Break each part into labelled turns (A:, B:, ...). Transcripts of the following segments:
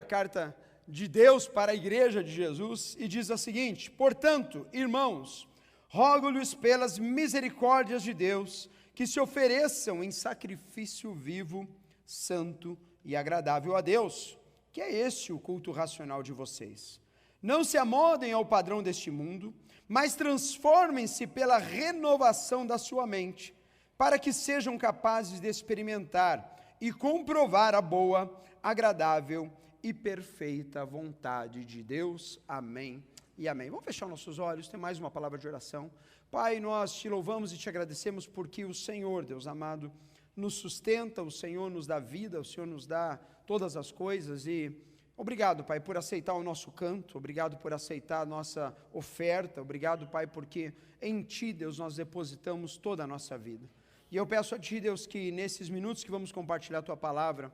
A: Carta de Deus para a igreja de Jesus, e diz a seguinte: portanto, irmãos, rogo-lhes pelas misericórdias de Deus, que se ofereçam em sacrifício vivo, santo e agradável a Deus, que é esse o culto racional de vocês. Não se amoldem ao padrão deste mundo, mas transformem-se pela renovação da sua mente, para que sejam capazes de experimentar e comprovar a boa, agradável e perfeita vontade de Deus. Amém e amém. Vamos fechar nossos olhos, tem mais uma palavra de oração. Pai, nós te louvamos e te agradecemos porque o Senhor, Deus amado, nos sustenta, o Senhor nos dá vida, o Senhor nos dá todas as coisas, e obrigado, Pai, por aceitar o nosso canto, obrigado por aceitar a nossa oferta, obrigado, Pai, porque em Ti, Deus, nós depositamos toda a nossa vida. E eu peço a Ti, Deus, que nesses minutos que vamos compartilhar a Tua palavra,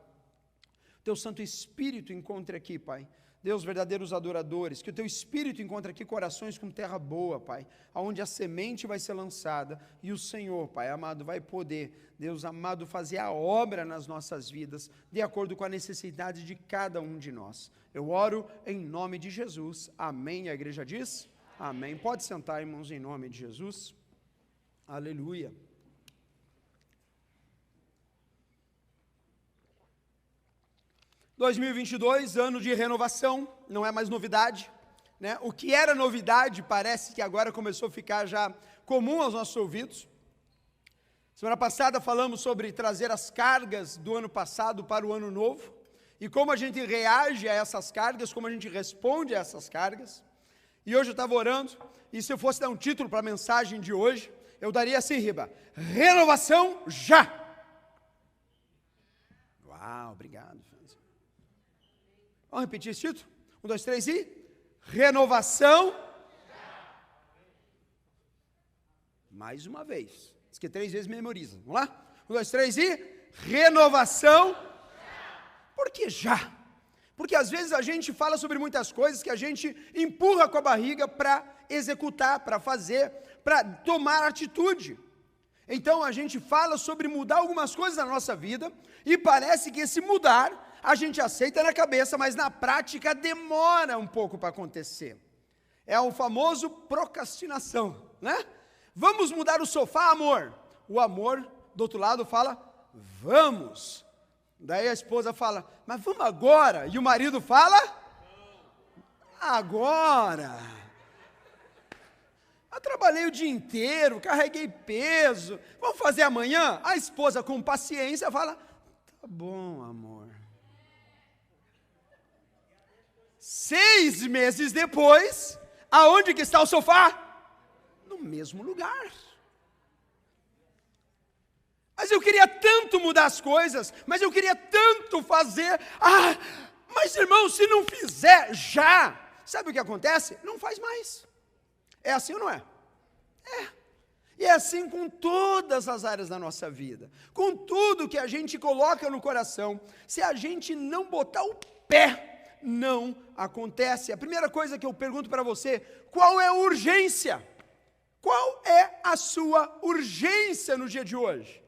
A: Teu Santo Espírito encontre aqui, Pai, Deus, verdadeiros adoradores, que o Teu Espírito encontre aqui corações com terra boa, Pai, aonde a semente vai ser lançada, e o Senhor, Pai amado, vai poder, Deus amado, fazer a obra nas nossas vidas, de acordo com a necessidade de cada um de nós. Eu oro em nome de Jesus, amém. A igreja diz, amém. Pode sentar, irmãos, em nome de Jesus, aleluia. (2022), ano de renovação, não é mais novidade, né? O que era novidade parece que agora começou a ficar já comum aos nossos ouvidos. Semana passada falamos sobre trazer as cargas do ano passado para o ano novo, e como a gente reage a essas cargas, como a gente responde a essas cargas. E hoje eu estava orando, e se eu fosse dar um título para a mensagem de hoje, eu daria assim, Riba: renovação já! Uau, obrigado. Vamos repetir esse título? 1, 2, 3 e... renovação. Mais uma vez. Diz que 3 vezes memoriza. Vamos lá? 1, 2, 3 e... renovação. Por que já? Porque às vezes a gente fala sobre muitas coisas que a gente empurra com a barriga para executar, para fazer, para tomar atitude. Então a gente fala sobre mudar algumas coisas na nossa vida, e parece que esse mudar a gente aceita na cabeça, mas na prática demora um pouco para acontecer. É o famoso procrastinação, né? Vamos mudar o sofá, amor. O amor, do outro lado, fala, vamos. Daí a esposa fala, mas vamos agora. E o marido fala, agora. Eu trabalhei o dia inteiro, carreguei peso, vamos fazer amanhã? A esposa, com paciência, fala, tá bom, amor. 6 meses depois, aonde que está o sofá? No mesmo lugar. Mas eu queria tanto mudar as coisas, mas eu queria tanto fazer, mas irmão, se não fizer já, sabe o que acontece? Não faz mais. É assim ou não é? É. E é assim com todas as áreas da nossa vida, com tudo que a gente coloca no coração, se a gente não botar o pé, não acontece. A primeira coisa que eu pergunto para você, qual é a urgência? Qual é a sua urgência no dia de hoje?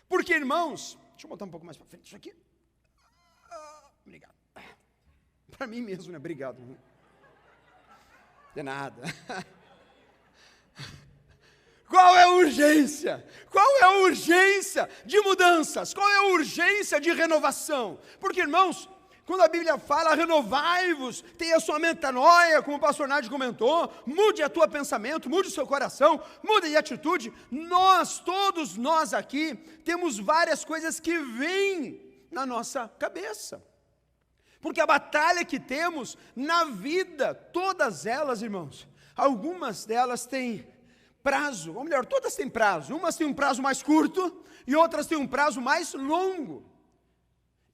A: Porque, irmãos, deixa eu botar um pouco mais para frente isso aqui. Obrigado. Para mim mesmo, né? Obrigado. De nada. Qual é a urgência? Qual é a urgência de mudanças? Qual é a urgência de renovação? Porque, irmãos, quando a Bíblia fala, renovai-vos, tenha a sua metanoia, como o pastor Nádio comentou, mude a tua pensamento, mude o seu coração, mude a atitude. Todos nós aqui, temos várias coisas que vêm na nossa cabeça. Porque a batalha que temos na vida, todas elas, irmãos, algumas delas têm prazo, ou melhor, todas têm prazo. Umas têm um prazo mais curto e outras têm um prazo mais longo.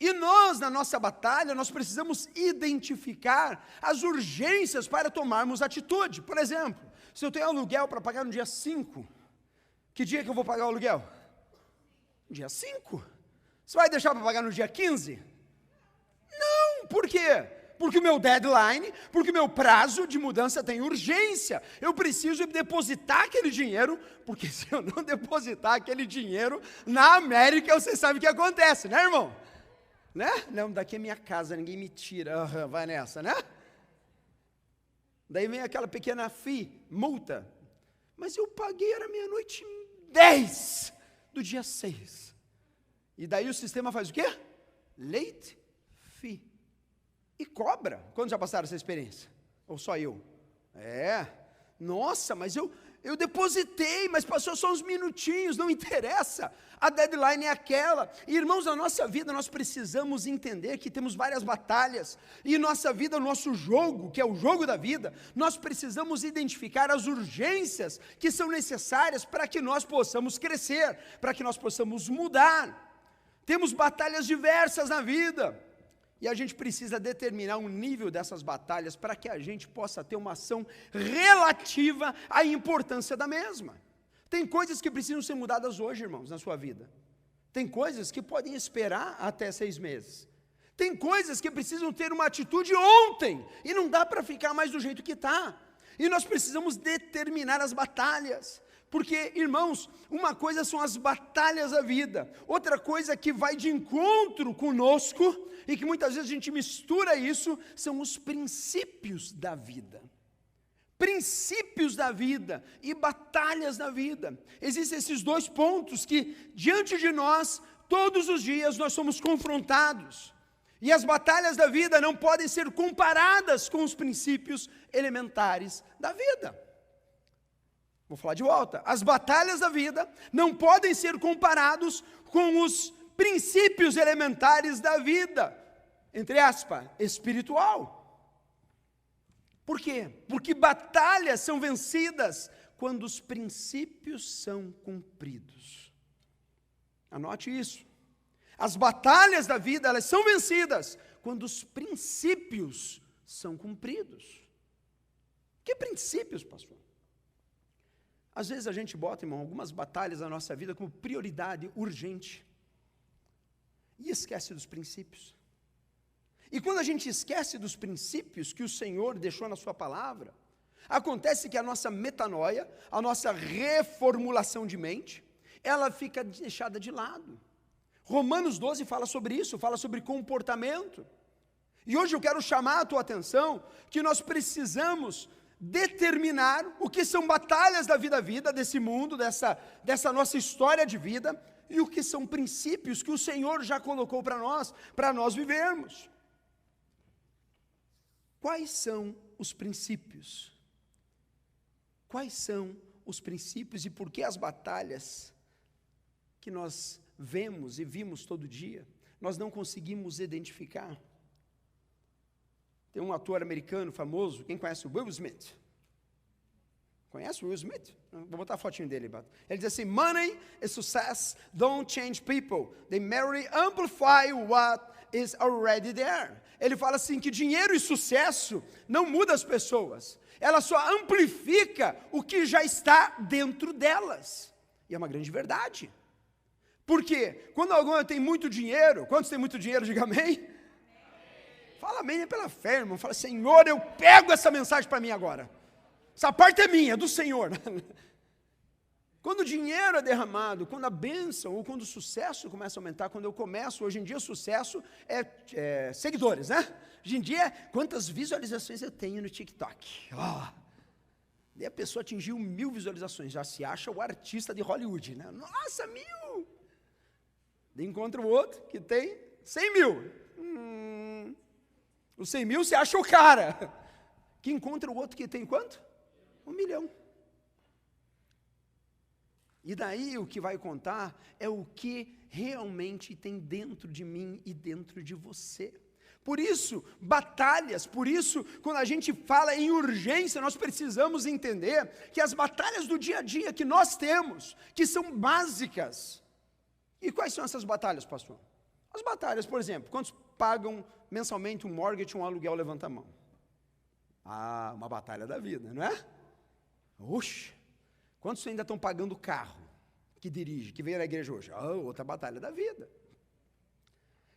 A: E nós, na nossa batalha, nós precisamos identificar as urgências para tomarmos atitude. Por exemplo, se eu tenho aluguel para pagar no dia 5, que dia que eu vou pagar o aluguel? Dia 5. Você vai deixar para pagar no dia 15? Não, por quê? Porque o meu deadline, porque o meu prazo de mudança tem urgência. Eu preciso depositar aquele dinheiro, porque se eu não depositar aquele dinheiro, na América você sabe o que acontece, né, irmão? né? Não, daqui é minha casa, ninguém me tira. Vai nessa, né? Daí vem aquela pequena multa. Mas eu paguei, era 00:10 do dia 6. E daí o sistema faz o quê? Late fee. E cobra. Quando já passaram essa experiência? Ou só eu? Nossa, mas eu depositei, mas passou só uns minutinhos, não interessa. A deadline é aquela. E, irmãos, na nossa vida nós precisamos entender que temos várias batalhas. E nossa vida, o nosso jogo, que é o jogo da vida, nós precisamos identificar as urgências que são necessárias para que nós possamos crescer, para que nós possamos mudar. Temos batalhas diversas na vida. E a gente precisa determinar um nível dessas batalhas para que a gente possa ter uma ação relativa à importância da mesma. Tem coisas que precisam ser mudadas hoje, irmãos, na sua vida. Tem coisas que podem esperar até 6 meses. Tem coisas que precisam ter uma atitude ontem, e não dá para ficar mais do jeito que está. E nós precisamos determinar as batalhas. Porque, irmãos, uma coisa são as batalhas da vida, outra coisa que vai de encontro conosco, e que muitas vezes a gente mistura isso, são os princípios da vida. Princípios da vida e batalhas da vida. Existem esses dois pontos que, diante de nós, todos os dias nós somos confrontados. E as batalhas da vida não podem ser comparadas com os princípios elementares da vida. Vou falar de volta. As batalhas da vida não podem ser comparados com os princípios elementares da vida, entre aspas, espiritual. Por quê? Porque batalhas são vencidas quando os princípios são cumpridos. Anote isso. As batalhas da vida, elas são vencidas quando os princípios são cumpridos. Que princípios, pastor? Às vezes a gente bota, irmão, algumas batalhas na nossa vida como prioridade urgente. E esquece dos princípios. E quando a gente esquece dos princípios que o Senhor deixou na sua palavra, acontece que a nossa metanoia, a nossa reformulação de mente, ela fica deixada de lado. Romanos 12 fala sobre isso, fala sobre comportamento. E hoje eu quero chamar a tua atenção que nós precisamos determinar o que são batalhas da vida desse mundo, dessa nossa história de vida, e o que são princípios que o Senhor já colocou para nós vivermos. Quais são os princípios? Quais são os princípios e por que as batalhas que nós vemos e vimos todo dia, nós não conseguimos identificar? Tem um ator americano famoso, quem conhece o Will Smith? Conhece o Will Smith? Vou botar a fotinho dele. Ele diz assim: money and success don't change people. They merely amplify what is already there. Ele fala assim que dinheiro e sucesso não mudam as pessoas. Ela só amplifica o que já está dentro delas. E é uma grande verdade. Por quê? Quando alguém tem muito dinheiro, quantos tem muito dinheiro, diga amém? Fala amém pela fé, irmão. Fala: Senhor, eu pego essa mensagem para mim agora. Essa parte é minha, do Senhor. Quando o dinheiro é derramado, quando a bênção ou quando o sucesso começa a aumentar, quando eu começo, hoje em dia o sucesso é seguidores, né? Hoje em dia, quantas visualizações eu tenho no TikTok? E a pessoa atingiu 1000 visualizações, já se acha o artista de Hollywood, né? Nossa, 1000! Daí encontra o outro que tem 100 mil. Os 100 mil se acha o cara. Que encontra o outro que tem quanto? 1 milhão. E daí o que vai contar é o que realmente tem dentro de mim e dentro de você. Por isso, batalhas, por isso, quando a gente fala em urgência, nós precisamos entender que as batalhas do dia a dia que nós temos, que são básicas. E quais são essas batalhas, pastor? As batalhas, por exemplo, quantos pagam mensalmente um mortgage, um aluguel, levanta a mão? Uma batalha da vida, não é? Oxe, quantos ainda estão pagando o carro que dirige, que veio na igreja hoje? Outra batalha da vida.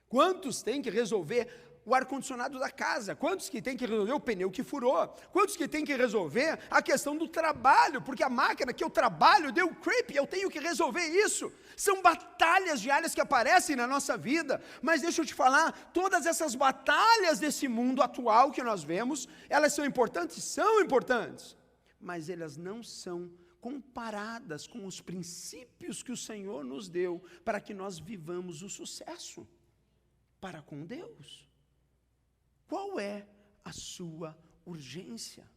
A: Quantos têm que resolver o ar-condicionado da casa? Quantos que tem que resolver o pneu que furou? Quantos que tem que resolver a questão do trabalho? Porque a máquina que eu trabalho deu creep, eu tenho que resolver isso. São batalhas diárias que aparecem na nossa vida, mas deixa eu te falar, todas essas batalhas desse mundo atual que nós vemos, elas são importantes? São importantes, mas elas não são comparadas com os princípios que o Senhor nos deu para que nós vivamos o sucesso para com Deus. Qual é a sua urgência?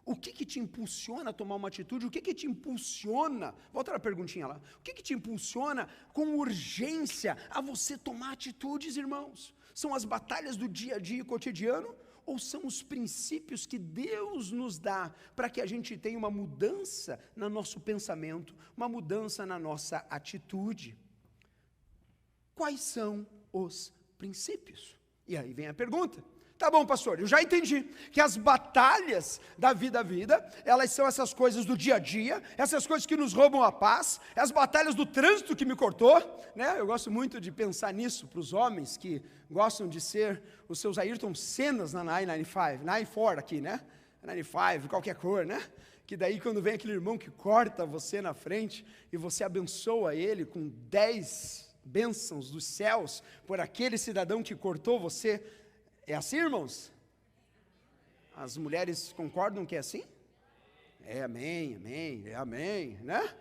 A: O que te impulsiona a tomar uma atitude? O que te impulsiona? Volta a perguntinha lá. O que te impulsiona com urgência a você tomar atitudes, irmãos? São as batalhas do dia a dia cotidiano? Ou são os princípios que Deus nos dá para que a gente tenha uma mudança no nosso pensamento, uma mudança na nossa atitude? Quais são os princípios? E aí vem a pergunta. Tá bom, pastor, eu já entendi que as batalhas da vida, elas são essas coisas do dia a dia, essas coisas que nos roubam a paz, as batalhas do trânsito que me cortou, né? Eu gosto muito de pensar nisso para os homens que gostam de ser os seus Ayrton Sennas na 94 aqui, né? 95, qualquer cor, né? Que daí quando vem aquele irmão que corta você na frente e você abençoa ele com 10 bênçãos dos céus por aquele cidadão que cortou você. É assim, irmãos? As mulheres concordam que é assim? É amém, né?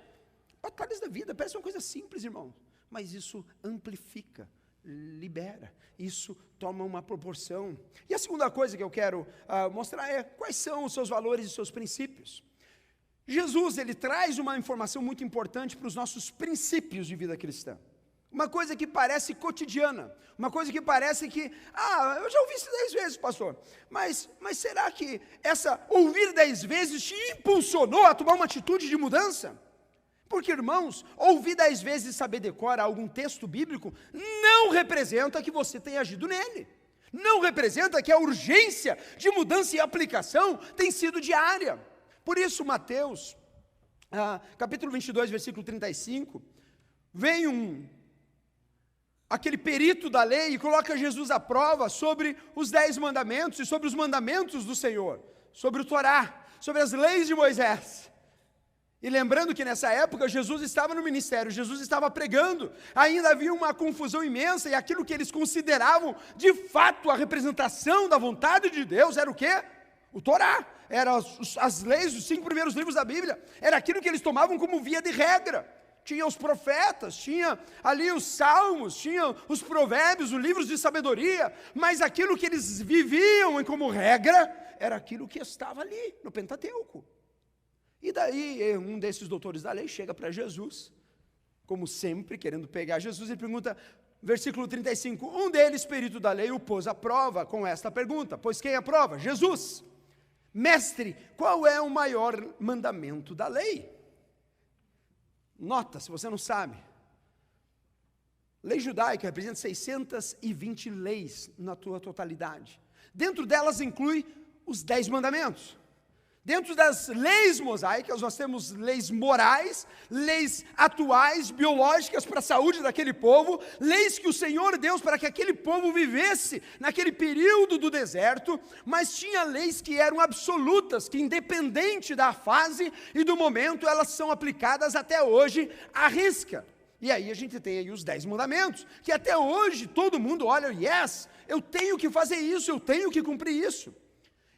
A: Batalhas da vida, parece uma coisa simples, irmão, mas isso amplifica, libera, isso toma uma proporção. E a segunda coisa que eu quero mostrar é quais são os seus valores e seus princípios. Jesus, ele traz uma informação muito importante para os nossos princípios de vida cristã. Uma coisa que parece cotidiana, uma coisa que parece que, eu já ouvi isso 10 vezes, pastor, mas será que ouvir 10 vezes te impulsionou a tomar uma atitude de mudança? Porque, irmãos, ouvir 10 vezes e saber decorar algum texto bíblico, não representa que você tenha agido nele, não representa que a urgência de mudança e aplicação tem sido diária. Por isso, Mateus, capítulo 22, versículo 35, vem aquele perito da lei e coloca Jesus à prova sobre os 10 mandamentos e sobre os mandamentos do Senhor, sobre o Torá, sobre as leis de Moisés. E lembrando que nessa época Jesus estava no ministério, Jesus estava pregando, ainda havia uma confusão imensa e aquilo que eles consideravam de fato a representação da vontade de Deus era o quê? O Torá, eram as leis, os 5 primeiros livros da Bíblia, era aquilo que eles tomavam como via de regra. Tinha os profetas, tinha ali os salmos, tinha os provérbios, os livros de sabedoria, mas aquilo que eles viviam como regra, era aquilo que estava ali, no Pentateuco. E daí, um desses doutores da lei chega para Jesus, como sempre, querendo pegar Jesus, e pergunta, versículo 35, um deles, perito da lei, o pôs à prova com esta pergunta, pois quem aprova? Jesus. Mestre, qual é o maior mandamento da lei? Nota, se você não sabe, lei judaica representa 620 leis na tua totalidade. Dentro delas inclui os 10 mandamentos. Dentro das leis mosaicas, nós temos leis morais, leis atuais, biológicas para a saúde daquele povo, leis que o Senhor deu para que aquele povo vivesse naquele período do deserto, mas tinha leis que eram absolutas, que independente da fase e do momento, elas são aplicadas até hoje à risca. E aí a gente tem aí os 10 mandamentos, que até hoje todo mundo olha, eu tenho que fazer isso, eu tenho que cumprir isso.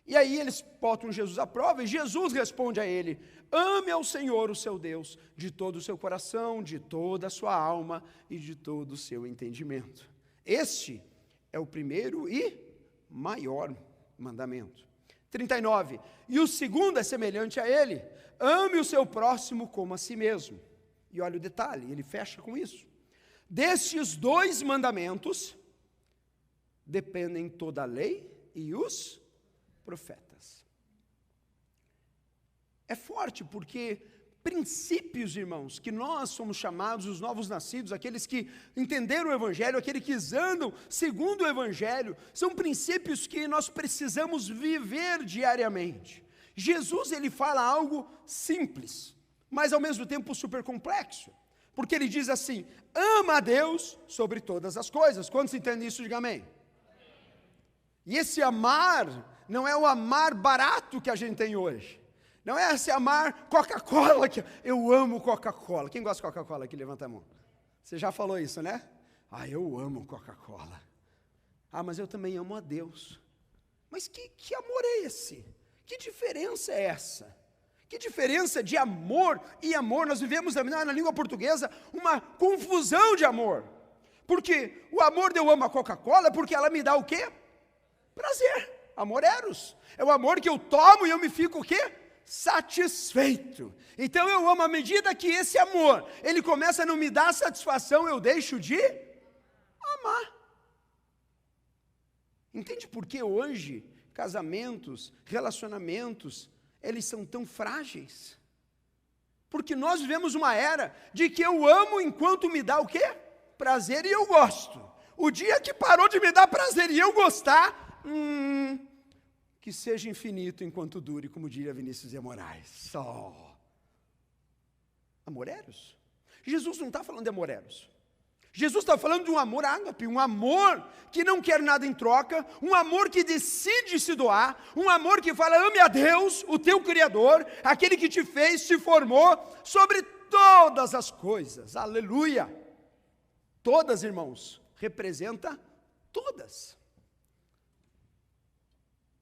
A: E aí eles botam Jesus à prova e Jesus responde a ele, ame ao Senhor o seu Deus de todo o seu coração, de toda a sua alma e de todo o seu entendimento. Este é o primeiro e maior mandamento. 39, e o segundo é semelhante a ele, ame o seu próximo como a si mesmo. E olha o detalhe, ele fecha com isso. Destes 2 mandamentos dependem toda a lei e os profetas. É forte porque princípios, irmãos, que nós somos chamados os novos nascidos, aqueles que entenderam o Evangelho, aqueles que andam segundo o Evangelho, são princípios que nós precisamos viver diariamente. Jesus, ele fala algo simples, mas ao mesmo tempo super complexo, porque ele diz assim, ama a Deus sobre todas as coisas. Quantos entendem isso? Diga amém. E esse amar não é o amar barato que a gente tem hoje. Não é esse amar Coca-Cola, que eu amo Coca-Cola. Quem gosta de Coca-Cola aqui? Levanta a mão. Você já falou isso, né? Eu amo Coca-Cola. Mas eu também amo a Deus. Mas que amor é esse? Que diferença é essa? Que diferença de amor e amor? Nós vivemos na língua portuguesa uma confusão de amor. Porque o amor de eu amo a Coca-Cola é porque ela me dá o quê? Prazer. Amor eros. É o amor que eu tomo e eu me fico o quê? Satisfeito. Então eu amo à medida que esse amor, ele começa a não me dar satisfação, eu deixo de amar. Entende por que hoje casamentos, relacionamentos, eles são tão frágeis? Porque nós vivemos uma era de que eu amo enquanto me dá o quê? Prazer, e eu gosto. O dia que parou de me dar prazer e eu gostar, que seja infinito enquanto dure, como diria Vinícius de Moraes. Só. Amor eros. Jesus não está falando de amor eros. Jesus está falando de um amor ágape, um amor que não quer nada em troca, um amor que decide se doar, um amor que fala, ame a Deus, o teu Criador, aquele que te fez, te formou, sobre todas as coisas, aleluia. Todas, irmãos, representa todas.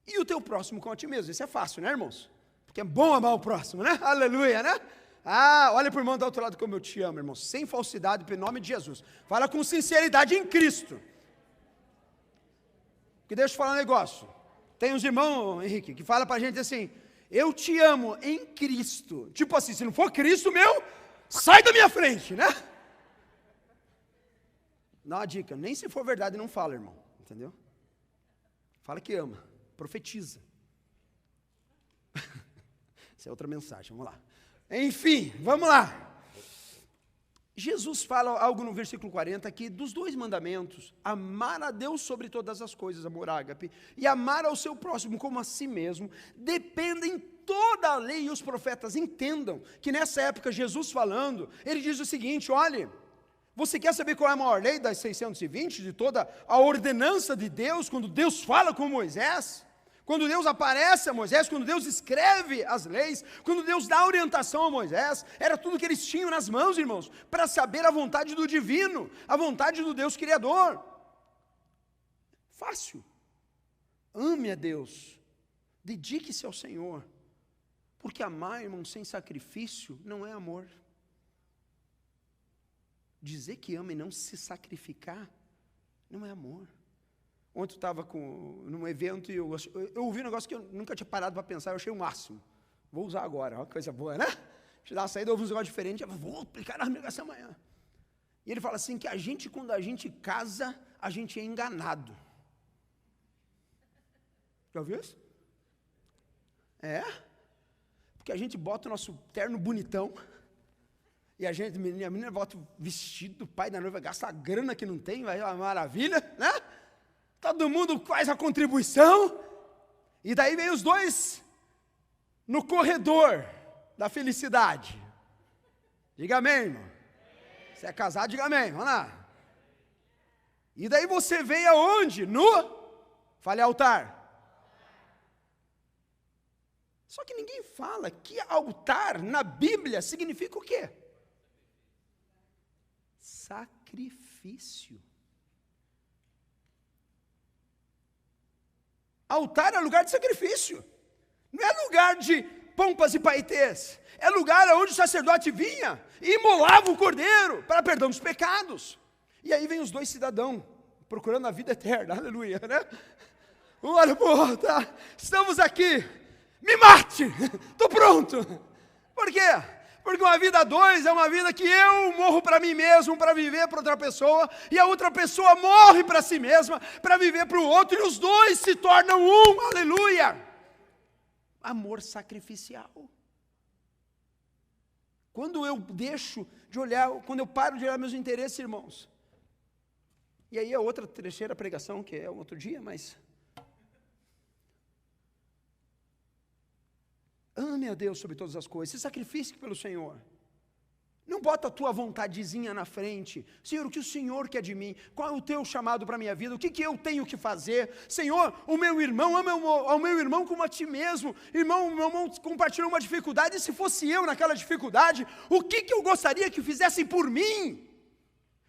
A: E o teu próximo com a ti mesmo, isso é fácil, né, irmãos? Porque é bom amar o próximo, né? Aleluia, né? Olha para o irmão do outro lado como eu te amo, irmão, sem falsidade, pelo nome de Jesus. Fala com sinceridade em Cristo. Porque deixa eu falar um negócio. Tem uns irmãos, Henrique, que fala para a gente assim, eu te amo em Cristo. Tipo assim, se não for Cristo, sai da minha frente, né? Dá uma dica, nem se for verdade não fala, irmão, entendeu? Fala que ama, profetiza. Essa é outra mensagem, vamos lá. Enfim, vamos lá. Jesus fala algo no versículo 40 aqui, dos dois mandamentos, amar a Deus sobre todas as coisas, amor ágape, e amar ao seu próximo como a si mesmo, dependem toda a lei e os profetas. Entendam que nessa época Jesus falando, ele diz o seguinte, olhe, você quer saber qual é a maior lei das 620, de toda a ordenança de Deus, quando Deus fala com Moisés? Quando Deus aparece a Moisés, quando Deus escreve as leis, quando Deus dá orientação a Moisés, era tudo que eles tinham nas mãos, irmãos, para saber a vontade do divino, a vontade do Deus Criador. Fácil. Ame a Deus, dedique-se ao Senhor, porque amar, irmão, sem sacrifício não é amor. Dizer que ama e não se sacrificar não é amor. Ontem eu estava num evento e eu ouvi um negócio que eu nunca tinha parado para pensar, eu achei o máximo. Vou usar agora, uma coisa boa, né? Te dar uma saída, eu ouvi um negócio diferente, eu vou aplicar na essa manhã. E ele fala assim, que a gente, quando a gente casa, a gente é enganado. Já ouviu isso? Porque a gente bota o nosso terno bonitão, e a menina bota o vestido, o pai da noiva gasta a grana que não tem, vai uma maravilha, né? Todo mundo faz a contribuição, e daí vem os dois no corredor da felicidade. Diga amém, irmão. Se é casado, diga amém, vamos lá. E daí você vem aonde? Fale altar. Só que ninguém fala que altar na Bíblia significa o quê? Sacrifício. Altar é lugar de sacrifício, não é lugar de pompas e paetês, é lugar onde o sacerdote vinha e imolava o cordeiro para perdão dos pecados. E aí vem os dois cidadãos, procurando a vida eterna, aleluia, né? Olha pro outro, tá? Estamos aqui, me mate, estou pronto. Por quê? Porque uma vida a dois é uma vida que eu morro para mim mesmo, para viver para outra pessoa, e a outra pessoa morre para si mesma, para viver para o outro, e os dois se tornam um, aleluia. Amor sacrificial. Quando eu deixo de olhar, quando eu paro de olhar meus interesses, irmãos, e aí é outra terceira pregação, que é um outro dia, mas... Ame a Deus sobre todas as coisas, se sacrifique pelo Senhor. Não bota a tua vontadezinha na frente. Senhor, o que o Senhor quer de mim? Qual é o teu chamado para a minha vida? O que eu tenho que fazer? Senhor, o meu irmão, ama ao meu irmão como a ti mesmo. Irmão, meu irmão compartilhou uma dificuldade, e se fosse eu naquela dificuldade, o que eu gostaria que fizessem por mim?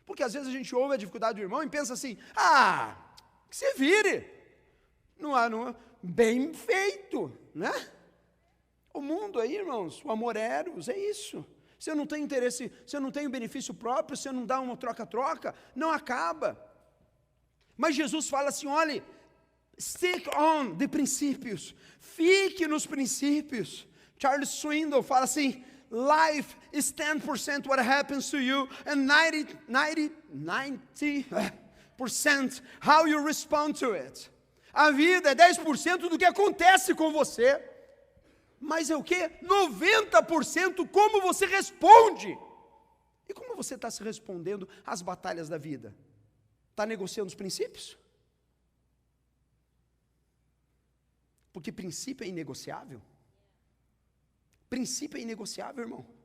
A: Porque às vezes a gente ouve a dificuldade do irmão e pensa assim, que se vire. Não, bem feito, né? O mundo aí, irmãos, o amor eros, é isso. Se eu não tenho interesse, se eu não tenho benefício próprio, se eu não dá uma troca-troca, não acaba. Mas Jesus fala assim, olhe, stick on de princípios, fique nos princípios. Charles Swindoll fala assim, life is 10% what happens to you, and 90% how you respond to it. A vida é 10% do que acontece com você. Mas é o quê? 90% como você responde. E como você está se respondendo às batalhas da vida? Está negociando os princípios? Porque princípio é inegociável. Princípio é inegociável, irmão.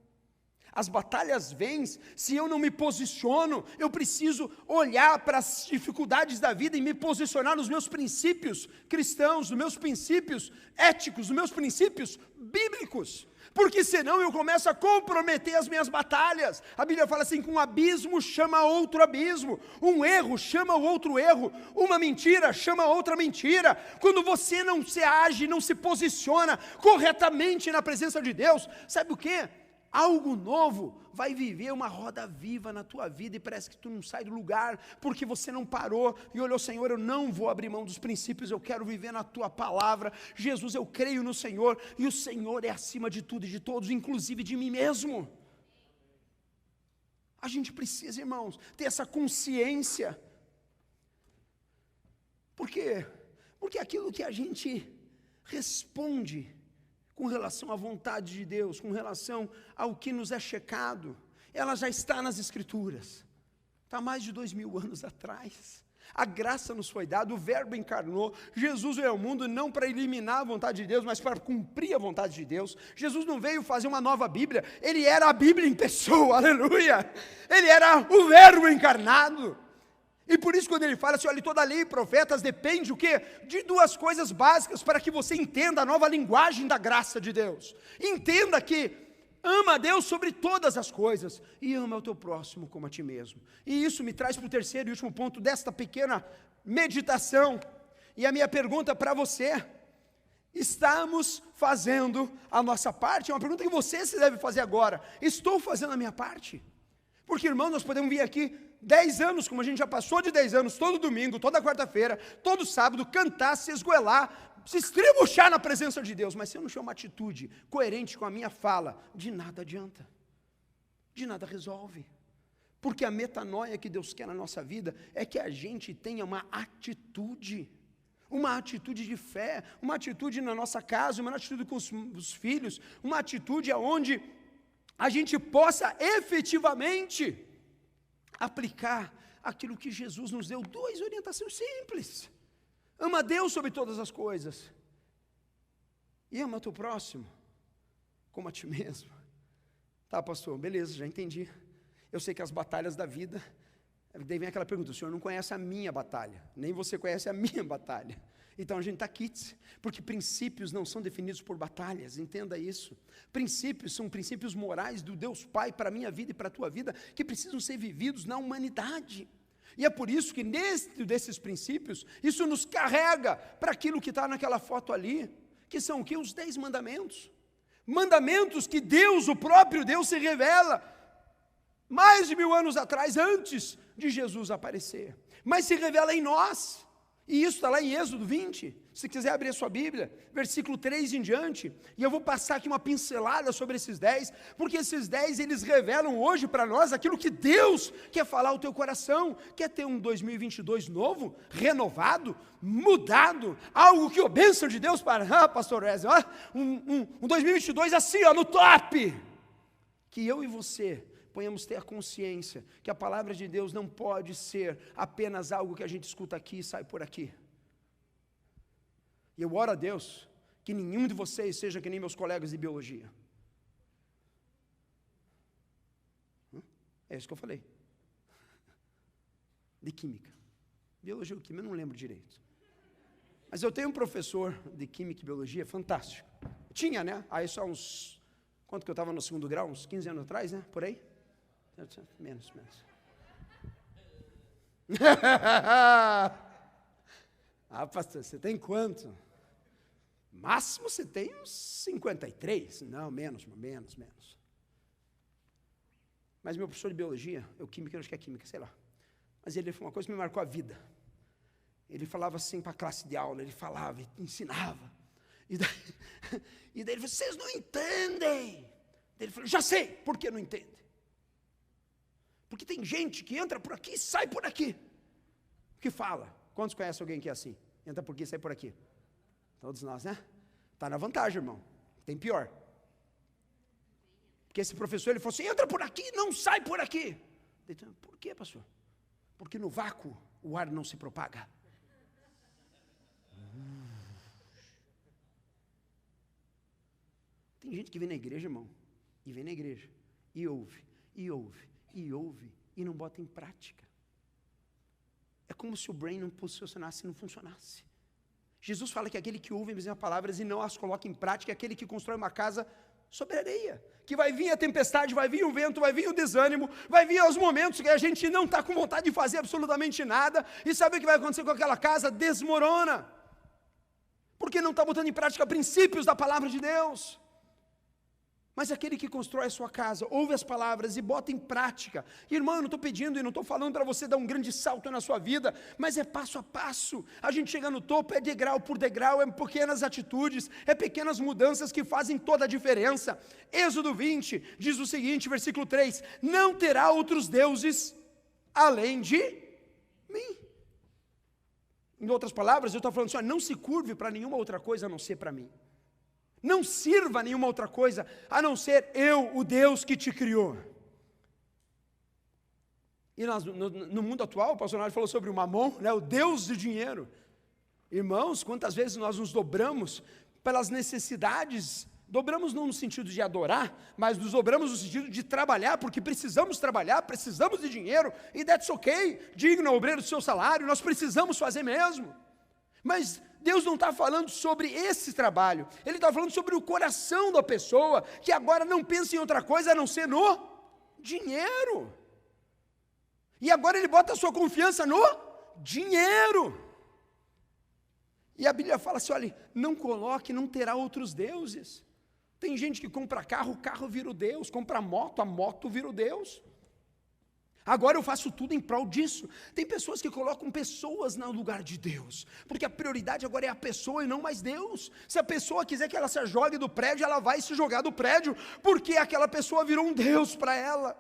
A: As batalhas vêm, se eu não me posiciono, eu preciso olhar para as dificuldades da vida e me posicionar nos meus princípios cristãos, nos meus princípios éticos, nos meus princípios bíblicos, porque senão eu começo a comprometer as minhas batalhas. A Bíblia fala assim, que um abismo chama outro abismo, um erro chama o outro erro, uma mentira chama outra mentira. Quando você não se age, não se posiciona corretamente na presença de Deus, sabe o quê? Algo novo vai viver uma roda viva na tua vida e parece que tu não sai do lugar, porque você não parou e olhou, Senhor, eu não vou abrir mão dos princípios, eu quero viver na tua palavra. Jesus, eu creio no Senhor, e o Senhor é acima de tudo e de todos, inclusive de mim mesmo. A gente precisa, irmãos, ter essa consciência. Por quê? Porque aquilo que a gente responde com relação à vontade de Deus, com relação ao que nos é checado, ela já está nas Escrituras, está há mais de 2000 anos atrás. A graça nos foi dada, o verbo encarnou, Jesus veio ao mundo não para eliminar a vontade de Deus, mas para cumprir a vontade de Deus. Jesus não veio fazer uma nova Bíblia, Ele era a Bíblia em pessoa, aleluia, Ele era o verbo encarnado. E por isso quando ele fala assim, olha, toda a lei e profetas depende o quê? De duas coisas básicas para que você entenda a nova linguagem da graça de Deus. Entenda que ama a Deus sobre todas as coisas e ama o teu próximo como a ti mesmo. E isso me traz para o terceiro e último ponto desta pequena meditação. E a minha pergunta para você, estamos fazendo a nossa parte? É uma pergunta que você se deve fazer agora. Estou fazendo a minha parte? Porque, irmão, nós podemos vir aqui 10 anos, como a gente já passou de 10 anos, todo domingo, toda quarta-feira, todo sábado, cantar, se esgoelar, se estribuchar na presença de Deus, mas se eu não tiver uma atitude coerente com a minha fala, de nada adianta, de nada resolve, porque a metanoia que Deus quer na nossa vida, é que a gente tenha uma atitude de fé, uma atitude na nossa casa, uma atitude com os filhos, uma atitude onde a gente possa efetivamente aplicar aquilo que Jesus nos deu, 2 orientações simples. Ama a Deus sobre todas as coisas, e ama o teu próximo, como a ti mesmo. Tá, pastor, beleza, já entendi. Eu sei que as batalhas da vida, daí vem aquela pergunta, o senhor não conhece a minha batalha, nem você conhece a minha batalha. Então a gente está quites, porque princípios não são definidos por batalhas, entenda isso. Princípios são princípios morais do Deus Pai para a minha vida e para a tua vida, que precisam ser vividos na humanidade. E é por isso que dentro desses princípios, isso nos carrega para aquilo que está naquela foto ali, que são o quê? Os 10 mandamentos. Mandamentos que Deus, o próprio Deus, se revela mais de 1000 anos atrás, antes de Jesus aparecer. Mas se revela em nós. E isso está lá em Êxodo 20, se quiser abrir a sua Bíblia, versículo 3 em diante, e eu vou passar aqui uma pincelada sobre esses 10, porque esses 10 eles revelam hoje para nós aquilo que Deus quer falar ao teu coração. Quer ter um 2022 novo, renovado, mudado, algo que a bênção de Deus para, pastor Wesley, um 2022 assim, no top, que eu e você ponhamos ter a consciência que a palavra de Deus não pode ser apenas algo que a gente escuta aqui e sai por aqui. E eu oro a Deus que nenhum de vocês seja que nem meus colegas de biologia. É isso que eu falei. De química. Biologia ou química, eu não lembro direito. Mas eu tenho um professor de química e biologia fantástico. Tinha, né? Aí só uns... Quanto que eu estava no segundo grau? Uns 15 anos atrás, né? Por aí? Menos. Ah, pastor, você tem quanto? Máximo você tem uns 53. Não, menos. Mas meu professor de biologia, eu acho que é química, sei lá. Mas ele falou uma coisa que me marcou a vida. Ele falava assim para a classe de aula, ele falava, e ensinava. E daí ele falou, vocês não entendem. Ele falou, já sei, por que não entende? Porque tem gente que entra por aqui e sai por aqui. Que fala. Quantos conhecem alguém que é assim? Entra por aqui e sai por aqui. Todos nós, né? Está na vantagem, irmão. Tem pior. Porque esse professor, ele falou assim, entra por aqui e não sai por aqui. Eu falei, por quê, pastor? Porque no vácuo o ar não se propaga. Tem gente que vem na igreja, irmão, e vem na igreja, e ouve, e não bota em prática. É como se o brain não funcionasse e não funcionasse. Jesus fala que aquele que ouve as minhas palavras e não as coloca em prática é aquele que constrói uma casa sobre areia. Que vai vir a tempestade, vai vir o vento, vai vir o desânimo, vai vir os momentos que a gente não está com vontade de fazer absolutamente nada, e sabe o que vai acontecer com aquela casa? Desmorona. Porque não está botando em prática princípios da palavra de Deus. Mas aquele que constrói a sua casa, ouve as palavras e bota em prática. Irmão, eu não estou pedindo e não estou falando para você dar um grande salto na sua vida, mas é passo a passo. A gente chega no topo, é degrau por degrau, é pequenas atitudes, é pequenas mudanças que fazem toda a diferença. Êxodo 20 diz o seguinte, versículo 3, não terá outros deuses além de mim. Em outras palavras, eu estou falando assim, ó, não se curve para nenhuma outra coisa a não ser para mim. Não sirva a nenhuma outra coisa, a não ser eu, o Deus que te criou. E nós, no mundo atual, o pastor Nário falou sobre o Mamon, né, o Deus do dinheiro. Irmãos, quantas vezes nós nos dobramos pelas necessidades, dobramos não no sentido de adorar, mas nos dobramos no sentido de trabalhar, porque precisamos trabalhar, precisamos de dinheiro, e that's ok, digno obreiro do seu salário, nós precisamos fazer mesmo. Mas Deus não está falando sobre esse trabalho, Ele está falando sobre o coração da pessoa, que agora não pensa em outra coisa a não ser no dinheiro. E agora ele bota a sua confiança no dinheiro. E a Bíblia fala assim, olha, não coloque, não terá outros deuses. Tem gente que compra carro, o carro vira o Deus, compra moto, a moto vira o Deus. Agora eu faço tudo em prol disso. Tem pessoas que colocam pessoas no lugar de Deus, porque a prioridade agora é a pessoa e não mais Deus. Se a pessoa quiser que ela se jogue do prédio, ela vai se jogar do prédio, porque aquela pessoa virou um Deus para ela.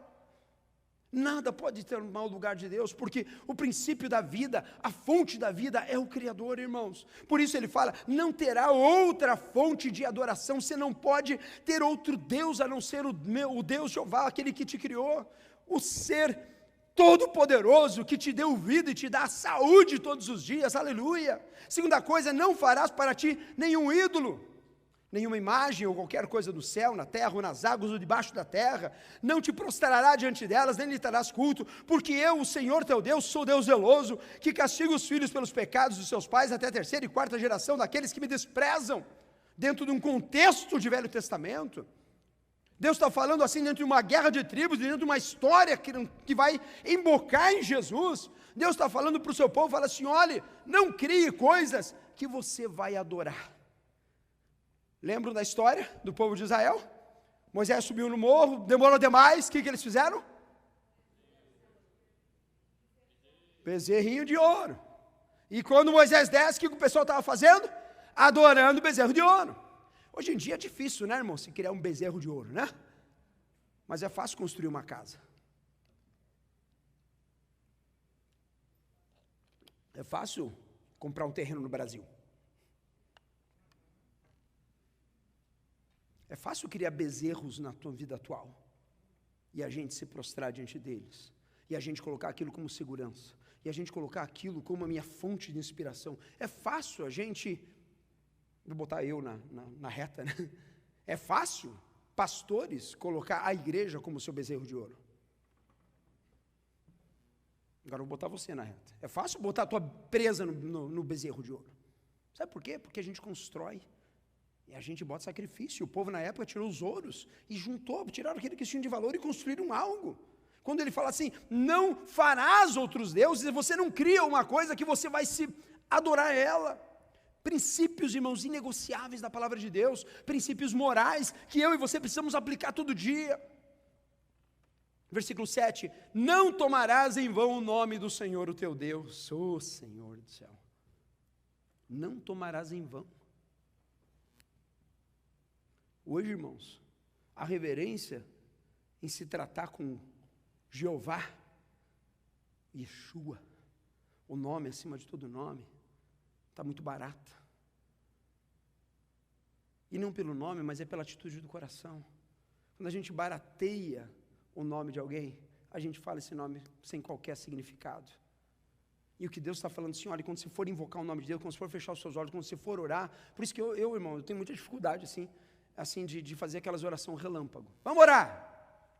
A: Nada pode tomar o lugar de Deus, porque o princípio da vida, a fonte da vida é o Criador, irmãos. Por isso ele fala, não terá outra fonte de adoração, você não pode ter outro Deus a não ser o Deus Jeová, aquele que te criou, o ser todo-poderoso que te deu vida e te dá saúde todos os dias, aleluia. Segunda coisa, não farás para ti nenhum ídolo, nenhuma imagem ou qualquer coisa do céu, na terra ou nas águas ou debaixo da terra, não te prostrará diante delas, nem lhe darás culto, porque eu, o Senhor teu Deus, sou Deus zeloso, que castiga os filhos pelos pecados dos seus pais até a terceira e quarta geração daqueles que me desprezam, dentro de um contexto de Velho Testamento. Deus está falando assim dentro de uma guerra de tribos, dentro de uma história que vai embocar em Jesus. Deus está falando para o seu povo, fala assim, olha, não crie coisas que você vai adorar. Lembram da história do povo de Israel? Moisés subiu no morro, demorou demais, o que eles fizeram? Bezerrinho de ouro. E quando Moisés desce, o que o pessoal estava fazendo? Adorando o bezerro de ouro. Hoje em dia é difícil, né, irmão, se criar um bezerro de ouro, né? Mas é fácil construir uma casa. É fácil comprar um terreno no Brasil. É fácil criar bezerros na tua vida atual. E a gente se prostrar diante deles. E a gente colocar aquilo como segurança. E a gente colocar aquilo como a minha fonte de inspiração. É fácil a gente... Vou botar eu na reta, né? É fácil, pastores, colocar a igreja como seu bezerro de ouro. Agora eu vou botar você na reta. É fácil botar a tua presa no bezerro de ouro. Sabe por quê? Porque a gente constrói. E a gente bota sacrifício. O povo na época tirou os ouros e juntou, tiraram aquele que tinha de valor e construíram algo. Quando ele fala assim, não farás outros deuses, você não cria uma coisa que você vai se adorar ela. Princípios, irmãos, inegociáveis da palavra de Deus, princípios morais que eu e você precisamos aplicar todo dia. Versículo 7, não tomarás em vão o nome do Senhor o teu Deus. Ô Senhor do céu, não tomarás em vão. Hoje, irmãos, a reverência em se tratar com Jeová, Yeshua, o nome acima de todo nome, está muito barata. E não pelo nome, mas é pela atitude do coração. Quando a gente barateia o nome de alguém, a gente fala esse nome sem qualquer significado. E o que Deus está falando assim, olha, quando você for invocar o nome de Deus, quando você for fechar os seus olhos, quando você for orar, por isso que eu irmão, eu tenho muita dificuldade assim de fazer aquelas orações relâmpago. Vamos orar.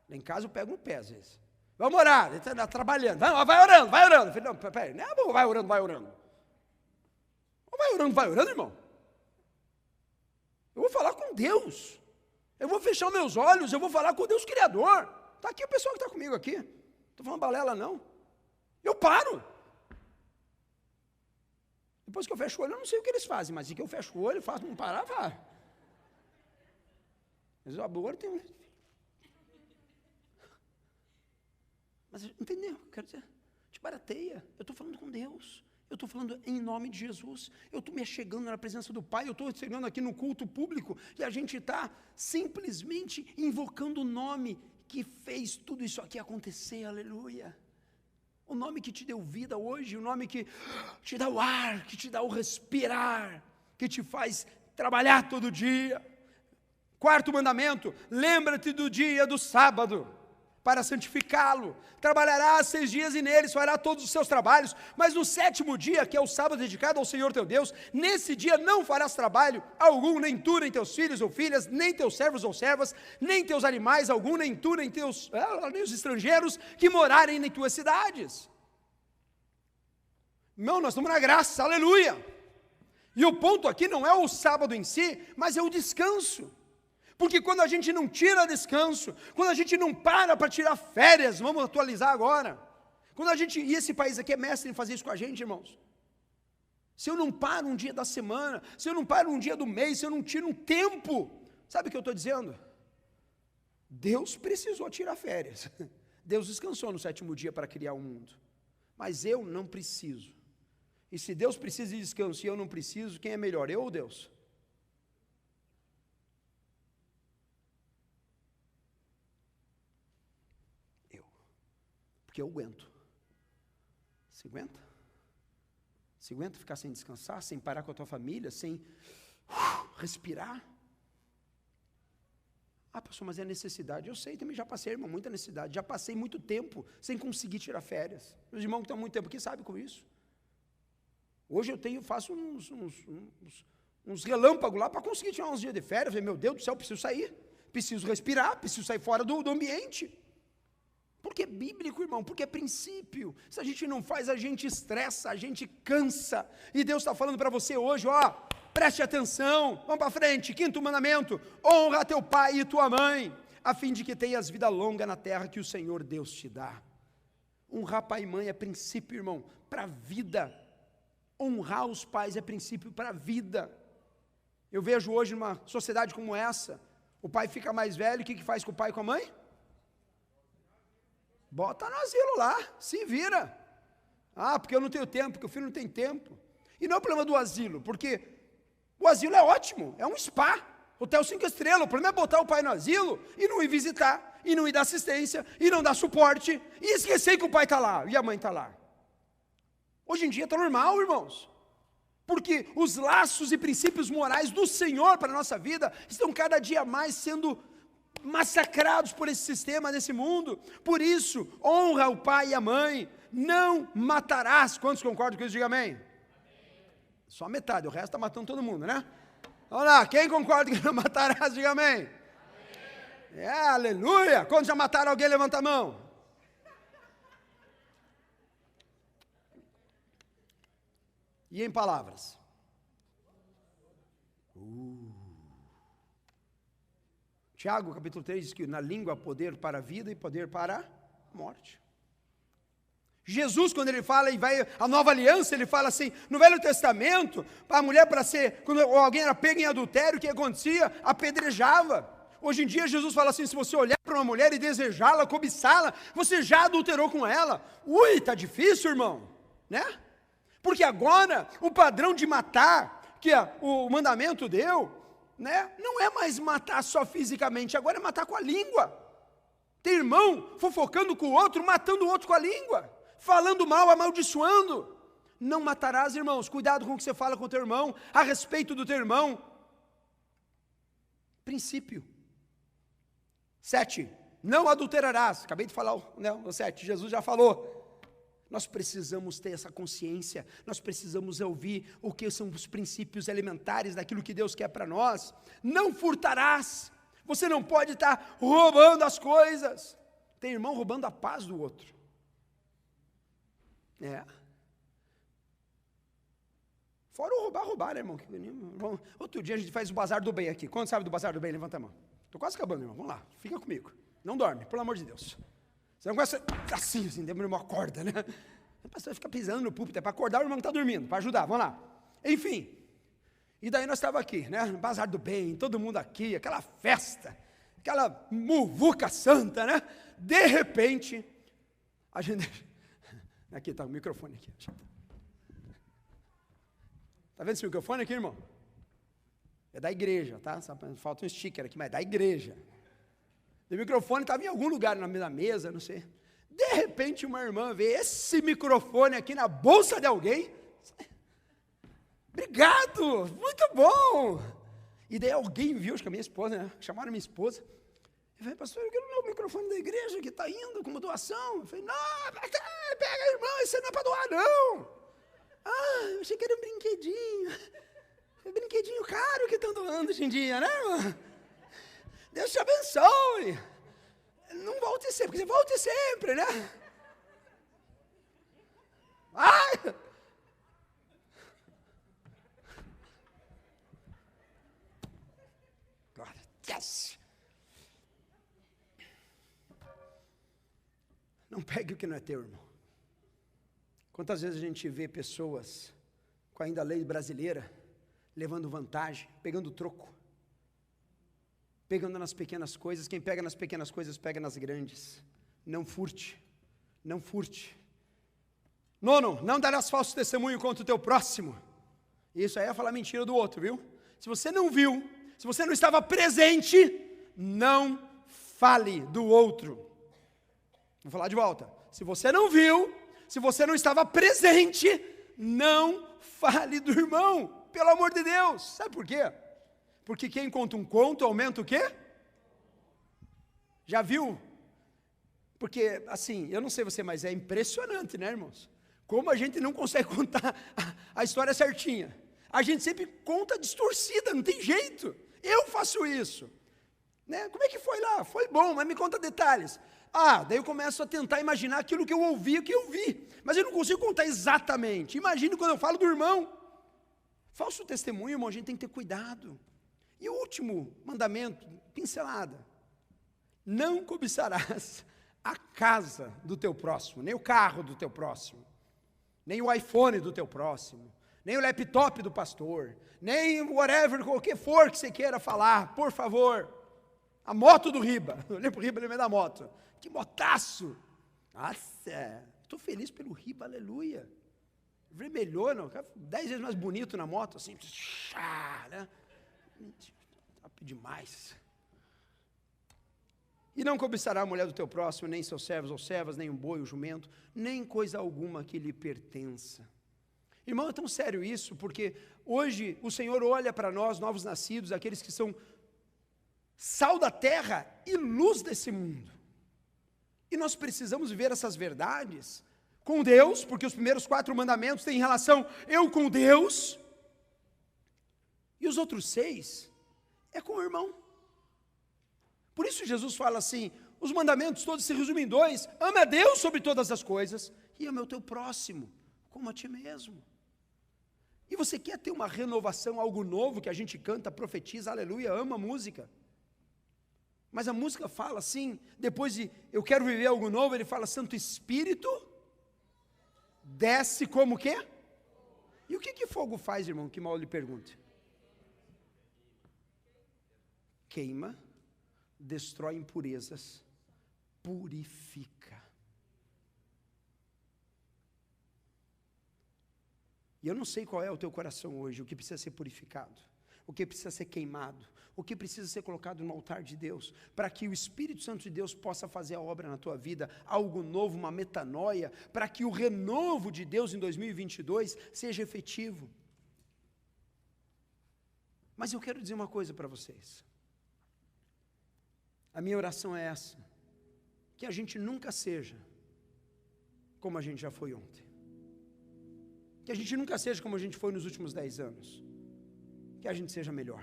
A: Lá em casa eu pego no pé às vezes. Vamos orar, ele está trabalhando. Vai orando. Eu falei, não, peraí, não é bom, vai orando. Vai orando, irmão. Eu vou falar com Deus. Eu vou fechar meus olhos, eu vou falar com o Deus Criador. Está aqui o pessoal que está comigo aqui. Não estou falando balela, não. Eu paro. Depois que eu fecho o olho, eu não sei o que eles fazem, mas se que eu fecho o olho, faço não parar, vai. Mas agora tem um... Mas entendeu? Quero dizer, te barateia. Eu estou falando com Deus. Eu estou falando em nome de Jesus. Eu estou me achegando na presença do Pai. Eu estou chegando aqui no culto público e a gente está simplesmente invocando o nome que fez tudo isso aqui acontecer. Aleluia. O nome que te deu vida hoje, o nome que te dá o ar, que te dá o respirar, que te faz trabalhar todo dia. Quarto mandamento, lembra-te do dia do sábado, para santificá-lo. Trabalharás 6 dias e neles fará todos os seus trabalhos, mas no 7º dia, que é o sábado dedicado ao Senhor teu Deus, nesse dia não farás trabalho algum, nem tu, nem teus filhos ou filhas, nem teus servos ou servas, nem teus animais algum, nem tu, nem os estrangeiros que morarem em tuas cidades. Não, nós estamos na graça, aleluia. E o ponto aqui não é o sábado em si, mas é o descanso. Porque quando a gente não tira descanso, quando a gente não para tirar férias, vamos atualizar agora. E esse país aqui é mestre em fazer isso com a gente, irmãos. Se eu não paro um dia da semana, se eu não paro um dia do mês, se eu não tiro um tempo, sabe o que eu estou dizendo? Deus precisou tirar férias. Deus descansou no 7º dia para criar o mundo. Mas eu não preciso. E se Deus precisa de descanso e eu não preciso, quem é melhor, eu ou Deus? Porque eu aguento. Você aguenta? Você aguenta ficar sem descansar, sem parar com a tua família, sem respirar? Ah, pastor, mas é necessidade. Eu sei, também já passei, irmão, muita necessidade. Já passei muito tempo sem conseguir tirar férias. Os irmãos que estão há muito tempo aqui sabem com isso. Hoje eu faço uns relâmpagos lá para conseguir tirar uns dias de férias. Eu falei, meu Deus do céu, preciso sair. Preciso respirar, preciso sair fora do ambiente. Porque é bíblico, irmão, porque é princípio. Se a gente não faz, a gente estressa, a gente cansa. E Deus está falando para você hoje, ó, preste atenção, vamos para frente. 5º mandamento, honra teu pai e tua mãe, a fim de que tenhas vida longa na terra que o Senhor Deus te dá. Honrar pai e mãe é princípio, irmão, para a vida. Honrar os pais é princípio para a vida. Eu vejo hoje numa sociedade como essa, o pai fica mais velho, o que faz com o pai e com a mãe? Bota no asilo lá, se vira. Ah, porque eu não tenho tempo, porque o filho não tem tempo. E não é o problema do asilo, porque o asilo é ótimo, é um spa, hotel 5 estrelas. O problema é botar o pai no asilo e não ir visitar, e não ir dar assistência, e não dar suporte, e esquecer que o pai está lá e a mãe está lá. Hoje em dia está normal, irmãos. Porque os laços e princípios morais do Senhor para a nossa vida estão cada dia mais sendo massacrados por esse sistema, nesse mundo. Por isso, honra o pai e a mãe, não matarás. Quantos concordam com isso? Diga amém. Só metade, o resto está matando todo mundo, né? Vamos lá, quem concorda que não matarás? Diga amém. Aleluia. Quantos já mataram alguém? Levanta a mão. E em palavras? Tiago, capítulo 3, diz que na língua há poder para a vida e poder para a morte. Jesus, quando ele fala e vai a nova aliança, ele fala assim, no Velho Testamento, a mulher para ser, quando alguém era pego em adultério, o que acontecia? Apedrejava. Hoje em dia Jesus fala assim, se você olhar para uma mulher e desejá-la, cobiçá-la, você já adulterou com ela. Ui, está difícil, irmão, né? Porque agora, o padrão de matar, que o mandamento deu, né? Não é mais matar só fisicamente, agora é matar com a língua. Tem irmão fofocando com o outro, matando o outro com a língua, falando mal, amaldiçoando. Não matarás, irmãos, cuidado com o que você fala com o teu irmão, a respeito do teu irmão. Princípio. 7, não adulterarás. Acabei de falar o 7, Jesus já falou. Nós precisamos ter essa consciência, nós precisamos ouvir o que são os princípios elementares daquilo que Deus quer para nós. Não furtarás, você não pode estar roubando as coisas. Tem irmão roubando a paz do outro. Fora o roubar, né, irmão? Outro dia a gente faz o bazar do bem aqui. Quando sabe do bazar do bem? Levanta a mão. Estou quase acabando, irmão, vamos lá, fica comigo. Não dorme, pelo amor de Deus. Você não começa assim, demora uma corda, né? O pastor fica pisando no púlpito, é para acordar o irmão que está dormindo, para ajudar, vamos lá. Enfim, e daí nós estávamos aqui, né? Bazar do bem, todo mundo aqui, aquela festa, aquela muvuca santa, né? De repente, a gente... Aqui está o microfone aqui. Está vendo esse microfone aqui, irmão? É da igreja, tá? Falta um sticker aqui, mas é da igreja. O microfone estava em algum lugar na mesa, não sei. De repente uma irmã vê esse microfone aqui na bolsa de alguém. Obrigado, muito bom. E daí alguém viu, acho que a minha esposa, né? Chamaram a minha esposa. Eu falei, pastor, eu quero o microfone da igreja que está indo como doação. Eu falei, não, pega, irmão, isso não é para doar, não. Eu achei que era um brinquedinho. É um brinquedinho caro que estão doando hoje em dia, né, irmão? Deus te abençoe. Não volte sempre, porque você volte sempre, né? Ai! Glória a Deus. Não pegue o que não é teu, irmão. Quantas vezes a gente vê pessoas com ainda a lei brasileira levando vantagem, pegando troco, pegando nas pequenas coisas. Quem pega nas pequenas coisas, pega nas grandes. Não furte, não furte. 9, não darás falso testemunho contra o teu próximo. Isso aí é falar mentira do outro, viu? Se você não viu, se você não estava presente, não fale do outro. Vou falar de volta. Se você não viu, se você não estava presente, não fale do irmão. Pelo amor de Deus. Sabe por quê? Porque quem conta um conto aumenta o quê? Já viu? Porque, assim, eu não sei você, mas é impressionante, né, irmãos? Como a gente não consegue contar a história certinha. A gente sempre conta distorcida, não tem jeito. Eu faço isso. Né? Como é que foi lá? Foi bom, mas me conta detalhes. Daí eu começo a tentar imaginar aquilo que eu ouvi, o que eu vi. Mas eu não consigo contar exatamente. Imagine quando eu falo do irmão. Falso testemunho, irmão, a gente tem que ter cuidado. E o último mandamento, pincelada. Não cobiçarás a casa do teu próximo, nem o carro do teu próximo, nem o iPhone do teu próximo, nem o laptop do pastor, nem whatever, qualquer for que você queira falar, por favor. A moto do Riba, eu olhei para o Riba, lembrei da moto. Que motaço! Nossa, estou feliz pelo Riba, aleluia. Vermelhou, não, 10 vezes mais bonito na moto, assim, né? Top demais. E não cobiçará a mulher do teu próximo, nem seus servos ou servas, nem um boi ou jumento, nem coisa alguma que lhe pertença. Irmão, é tão sério isso, porque hoje o Senhor olha para nós, novos nascidos, aqueles que são sal da terra e luz desse mundo. E nós precisamos viver essas verdades com Deus, porque os primeiros 4 mandamentos têm relação eu com Deus, e os outros 6 é com o irmão. Por isso Jesus fala assim, os mandamentos todos se resumem em 2, ama a Deus sobre todas as coisas, e ama o teu próximo, como a ti mesmo. E você quer ter uma renovação, algo novo que a gente canta, profetiza, aleluia, ama música. Mas a música fala assim, depois de eu quero viver algo novo, ele fala, Santo Espírito, desce como o quê? E o que fogo faz, irmão? Que mal lhe pergunte. Queima, destrói impurezas, purifica. E eu não sei qual é o teu coração hoje, o que precisa ser purificado, o que precisa ser queimado, o que precisa ser colocado no altar de Deus, para que o Espírito Santo de Deus possa fazer a obra na tua vida, algo novo, uma metanoia, para que o renovo de Deus em 2022 seja efetivo. Mas eu quero dizer uma coisa para vocês. A minha oração é essa, que a gente nunca seja como a gente já foi ontem. Que a gente nunca seja como a gente foi nos últimos 10 anos. Que a gente seja melhor.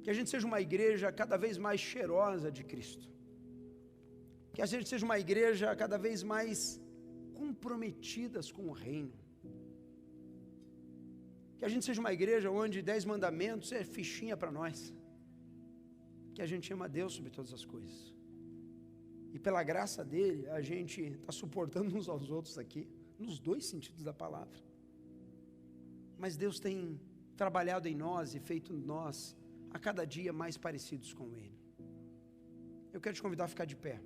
A: Que a gente seja uma igreja cada vez mais cheirosa de Cristo. Que a gente seja uma igreja cada vez mais comprometidas com o reino. Que a gente seja uma igreja onde 10 mandamentos é fichinha para nós. Que a gente ama a Deus sobre todas as coisas. E pela graça dele, a gente está suportando uns aos outros aqui, nos dois sentidos da palavra. Mas Deus tem trabalhado em nós e feito nós a cada dia mais parecidos com Ele. Eu quero te convidar a ficar de pé.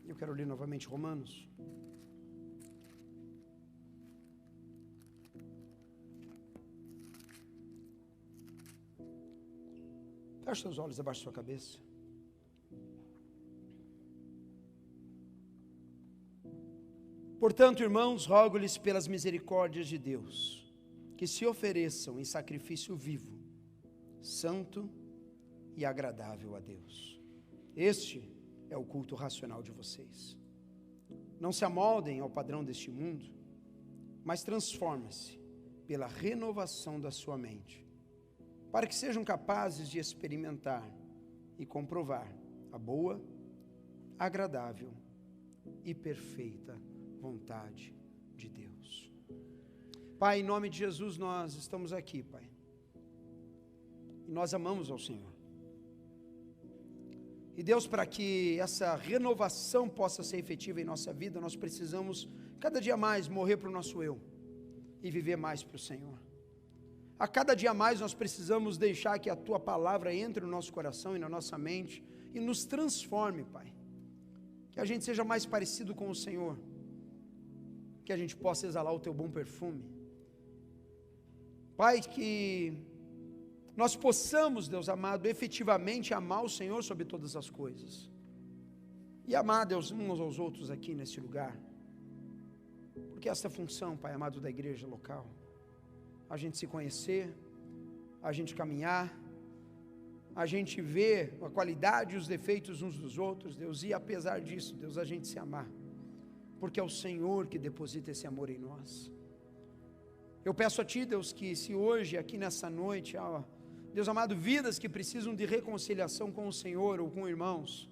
A: Eu quero ler novamente Romanos. Feche seus olhos abaixo da sua cabeça. Portanto, irmãos, rogo-lhes pelas misericórdias de Deus, que se ofereçam em sacrifício vivo, santo e agradável a Deus. Este é o culto racional de vocês. Não se amoldem ao padrão deste mundo, mas transformem-se pela renovação da sua mente, para que sejam capazes de experimentar e comprovar a boa, agradável e perfeita vontade de Deus. Pai, em nome de Jesus nós estamos aqui, Pai, e nós amamos ao Senhor. E Deus, para que essa renovação possa ser efetiva em nossa vida, nós precisamos cada dia mais morrer para o nosso eu e viver mais para o Senhor. A cada dia mais nós precisamos deixar que a Tua palavra entre no nosso coração e na nossa mente e nos transforme, Pai. Que a gente seja mais parecido com o Senhor, que a gente possa exalar o Teu bom perfume. Pai, que nós possamos, Deus amado, efetivamente amar o Senhor sobre todas as coisas. E amar, Deus, uns aos outros aqui nesse lugar. Porque essa é a função, Pai amado, da igreja local. A gente se conhecer, a gente caminhar, a gente ver a qualidade e os defeitos uns dos outros, Deus, e apesar disso, Deus, a gente se amar. Porque é o Senhor que deposita esse amor em nós. Eu peço a Ti, Deus, que se hoje, aqui nessa noite, Deus amado, vidas que precisam de reconciliação com o Senhor ou com irmãos,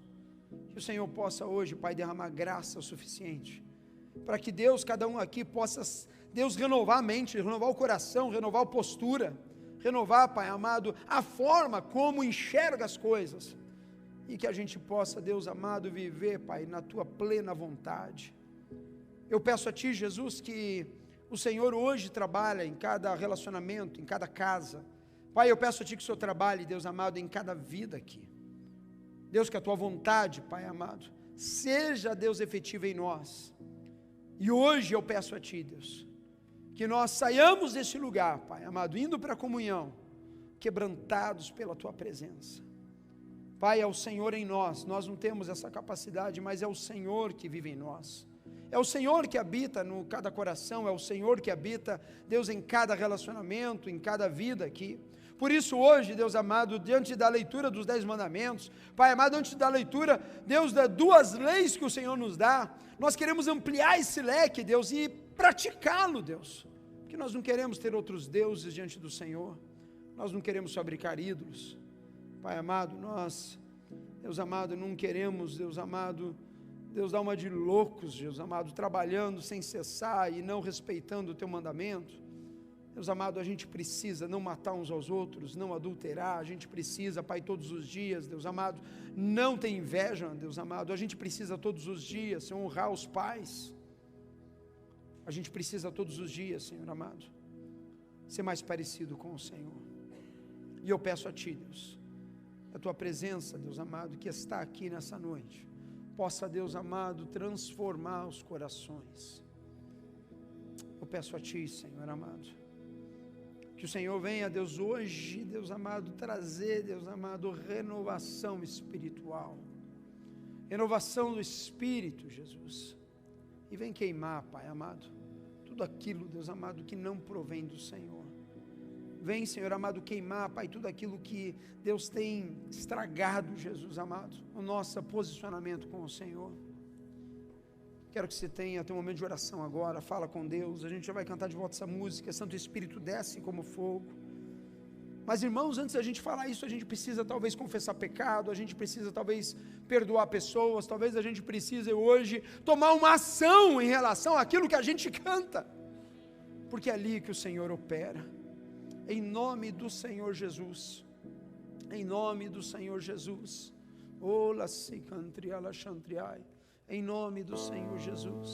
A: que o Senhor possa hoje, Pai, derramar graça o suficiente, para que Deus, cada um aqui possa, Deus, renovar a mente, renovar o coração, renovar a postura, renovar, Pai amado, a forma como enxerga as coisas, e que a gente possa, Deus amado, viver, Pai, na Tua plena vontade. Eu peço a Ti, Jesus, que o Senhor hoje trabalha em cada relacionamento, em cada casa. Pai, eu peço a Ti que o Senhor trabalhe, Deus amado, em cada vida aqui. Deus, que a Tua vontade, Pai amado, seja, Deus, efetiva em nós. E hoje eu peço a Ti, Deus, que nós saiamos desse lugar, Pai amado, indo para a comunhão, quebrantados pela Tua presença. Pai, é o Senhor em nós não temos essa capacidade, mas é o Senhor que vive em nós. É o Senhor que habita no cada coração, é o Senhor que habita, Deus, em cada relacionamento, em cada vida aqui. Por isso hoje, Deus amado, diante da leitura dos 10 mandamentos, Pai amado, diante da leitura, Deus, das 2 leis que o Senhor nos dá, nós queremos ampliar esse leque, Deus, e praticá-lo, Deus, porque nós não queremos ter outros deuses diante do Senhor, nós não queremos fabricar ídolos, Pai amado, nós, Deus amado, não queremos, Deus amado, Deus dá uma de loucos, Deus amado, trabalhando sem cessar e não respeitando o teu mandamento. Deus amado, a gente precisa não matar uns aos outros, não adulterar, a gente precisa, Pai, todos os dias, Deus amado, não ter inveja, Deus amado, a gente precisa todos os dias, Senhor, honrar os pais, a gente precisa todos os dias, Senhor amado, ser mais parecido com o Senhor. E eu peço a Ti, Deus, a Tua presença, Deus amado, que está aqui nessa noite, possa, Deus amado, transformar os corações. Eu peço a Ti, Senhor amado, que o Senhor venha, Deus, hoje, Deus amado, trazer, Deus amado, renovação espiritual, renovação do Espírito, Jesus, e vem queimar, Pai amado, tudo aquilo, Deus amado, que não provém do Senhor. Vem, Senhor amado, queimar, Pai, tudo aquilo que Deus tem estragado, Jesus amado, o nosso posicionamento com o Senhor. Quero que você tenha um momento de oração agora, fala com Deus, a gente já vai cantar de volta essa música, Santo Espírito desce como fogo. Mas irmãos, antes da gente falar isso, a gente precisa talvez confessar pecado, a gente precisa talvez perdoar pessoas, talvez a gente precise hoje tomar uma ação em relação àquilo que a gente canta, porque é ali que o Senhor opera, em nome do Senhor Jesus, em nome do Senhor Jesus, ola se cantriala chantriai. Em nome do Senhor Jesus.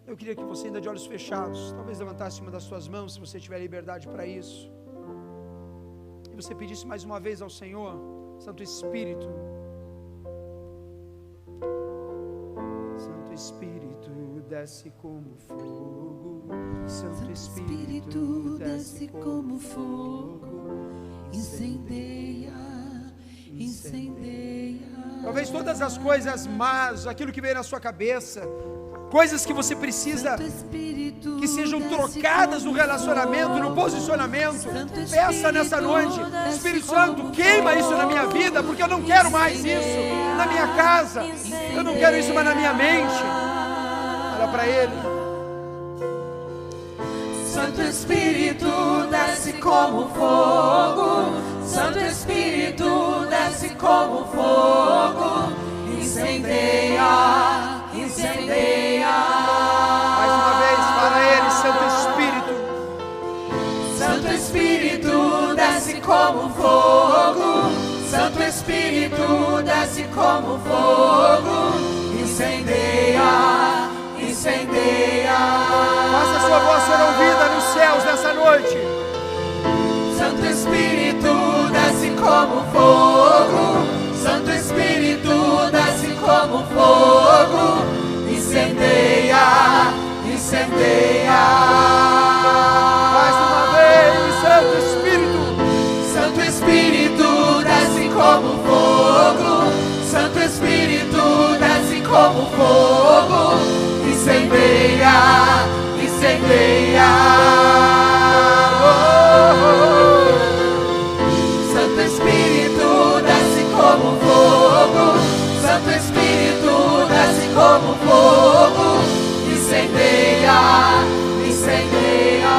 A: Eu queria que você ainda de olhos fechados, talvez levantasse uma das suas mãos, se você tiver liberdade para isso, e você pedisse mais uma vez ao Senhor, Santo Espírito, Santo Espírito desce como fogo, Santo Espírito desce como fogo, incendeia, incendeia. Talvez todas as coisas más, aquilo que veio na sua cabeça, coisas que você precisa que sejam trocadas no relacionamento, no posicionamento, peça nessa noite, Espírito Santo, queima isso na minha vida, porque eu não quero mais isso na minha casa, eu não quero isso mais na minha mente. Olha para Ele.
B: Santo Espírito desce como fogo, Santo Espírito desce como fogo, incendeia, incendeia.
A: Mais uma vez, para Ele, Santo Espírito.
B: Santo Espírito desce como fogo, Santo Espírito desce como fogo, incendeia, incendeia.
A: Faça a sua voz ser ouvida nos céus nessa noite.
B: Santo Espírito desce como fogo, Santo Espírito desce como fogo, incendeia, incendeia.
A: Mais uma vez, Santo Espírito.
B: Santo Espírito desce como fogo, Santo Espírito desce como fogo, incendeia, incendeia. Santo Espírito desce como fogo, Santo Espírito desce como fogo, incendeia, incendeia.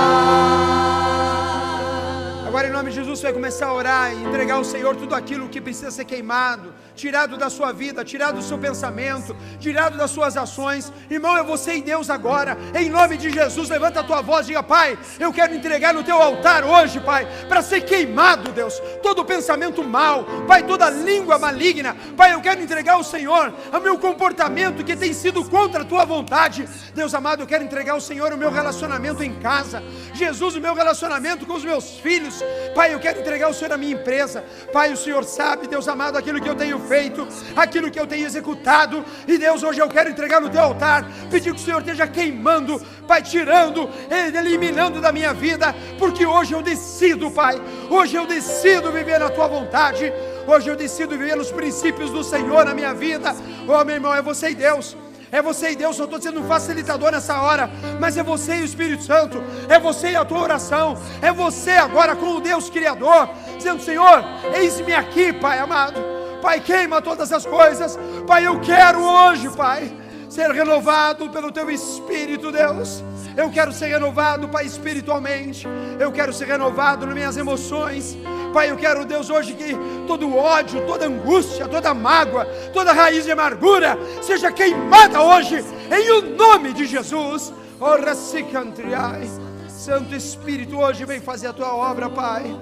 A: Agora, em nome de Jesus, você vai começar a orar e entregar ao Senhor tudo aquilo que precisa ser queimado, tirado da sua vida, tirado do seu pensamento, tirado das suas ações. Irmão, é você e Deus agora, em nome de Jesus. Levanta a tua voz e diga: Pai, eu quero entregar no teu altar hoje, Pai, para ser queimado, Deus, todo pensamento mau, Pai, toda língua maligna, Pai, eu quero entregar ao Senhor o meu comportamento que tem sido contra a tua vontade. Deus amado, eu quero entregar ao Senhor o meu relacionamento em casa, Jesus, o meu relacionamento com os meus filhos, Pai, eu quero entregar ao Senhor a minha empresa. Pai, o Senhor sabe, Deus amado, aquilo que eu tenho feito, aquilo que eu tenho executado, e Deus, hoje eu quero entregar no teu altar, pedir que o Senhor esteja queimando, Pai, tirando, eliminando da minha vida, porque hoje eu decido, Pai, hoje eu decido viver na tua vontade, hoje eu decido viver nos princípios do Senhor na minha vida. Oh, meu irmão, é você e Deus. É você e Deus, eu estou sendo um facilitador nessa hora, mas é você e o Espírito Santo, é você e a tua oração, é você agora com o Deus Criador, dizendo: Senhor, eis-me aqui, Pai amado, Pai, queima todas as coisas, Pai, eu quero hoje, Pai, ser renovado pelo teu Espírito, Deus, Eu quero ser renovado, Pai, espiritualmente. Eu quero ser renovado nas minhas emoções. Pai, eu quero, Deus, hoje que todo ódio, toda angústia, toda mágoa, toda raiz de amargura seja queimada hoje, em o nome de Jesus. Ora se cantriai. Santo Espírito, hoje vem fazer a tua obra, Pai.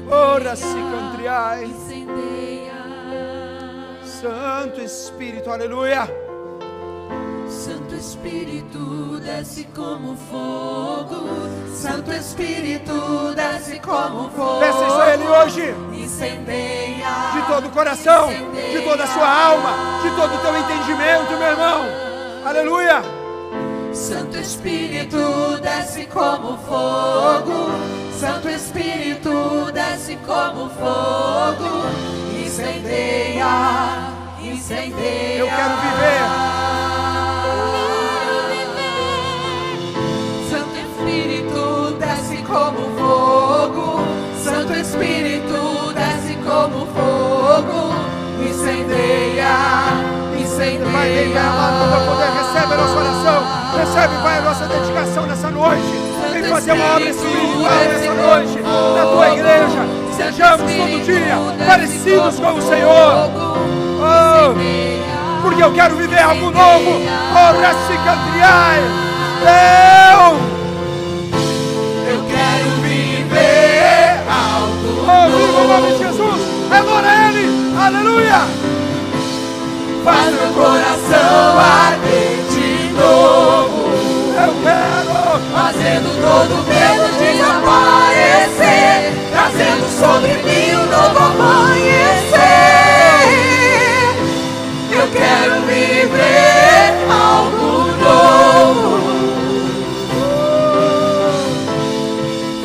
A: Ora se cantriai. Santo Espírito, aleluia.
B: Santo Espírito, desce como fogo. Santo Espírito, desce como fogo.
A: Peça isso a Ele hoje.
B: Incendeia.
A: De todo o coração, de toda a sua alma, de todo o teu entendimento, meu irmão. Aleluia.
B: Santo Espírito, desce como fogo. Santo Espírito, desce como fogo. Incendeia, incendeia.
A: Eu quero viver.
B: Santo Espírito, desce como fogo. Santo Espírito, desce como fogo. Incendeia, incendeia.
A: Pai, vem, Pai amado, para poder recebe a nossa oração. Recebe, Pai, a nossa dedicação nessa noite. Vem fazer uma obra espiritual nessa noite, na tua igreja. Sejamos todo dia parecidos com o Senhor. Oh, porque eu quero viver algo novo. Oh, Racicatriai.
B: Eu quero viver algo
A: novo. Oh, viva o nome de Jesus. Adora Ele. Aleluia.
B: Faz meu coração arder de novo.
A: Eu quero.
B: Fazendo todo medo desaparecer, trazendo sobre mim um novo amanhecer. Eu quero viver algo novo.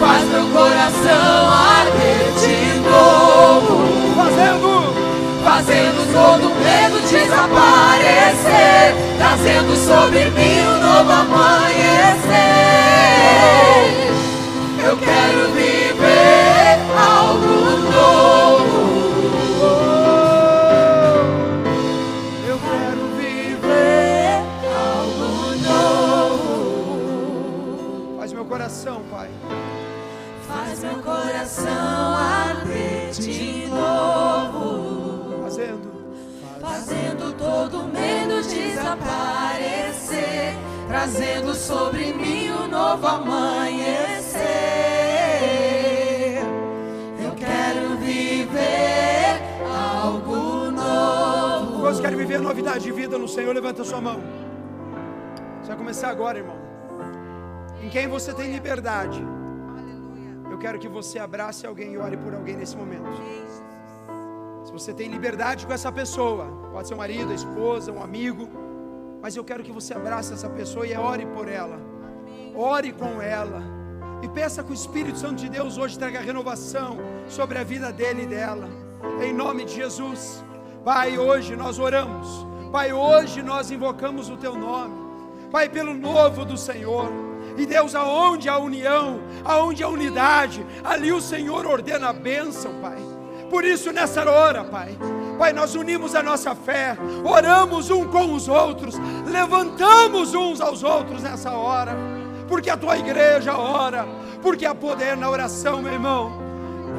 B: Faz meu coração arder de novo. Fazendo todo medo desaparecer, trazendo sobre mim um novo amanhecer. Eu quero viver algo novo. Eu quero viver algo novo.
A: Faz meu coração, Pai.
B: Faz meu coração arder de novo. Fazendo todo medo desaparecer, trazendo sobre mim um novo amanhecer. Eu quero viver algo novo.
A: Quantos querem viver novidade de vida no Senhor? Levanta a sua mão. Você vai começar agora, irmão. Em quem você tem liberdade, eu quero que você abrace alguém e ore por alguém nesse momento. Se você tem liberdade com essa pessoa, pode ser o marido, a esposa, um amigo, mas eu quero que você abrace essa pessoa e ore por ela. Ore com ela e peça que o Espírito Santo de Deus hoje traga renovação sobre a vida dele e dela, em nome de Jesus. Pai, hoje nós oramos. Pai, hoje nós invocamos o teu nome, Pai, pelo novo do Senhor. E Deus, aonde a união, aonde a unidade, ali o Senhor ordena a bênção, Pai. Por isso nessa hora, Pai, nós unimos a nossa fé, oramos um com os outros, levantamos uns aos outros nessa hora, porque a tua igreja ora, porque há poder na oração, meu irmão.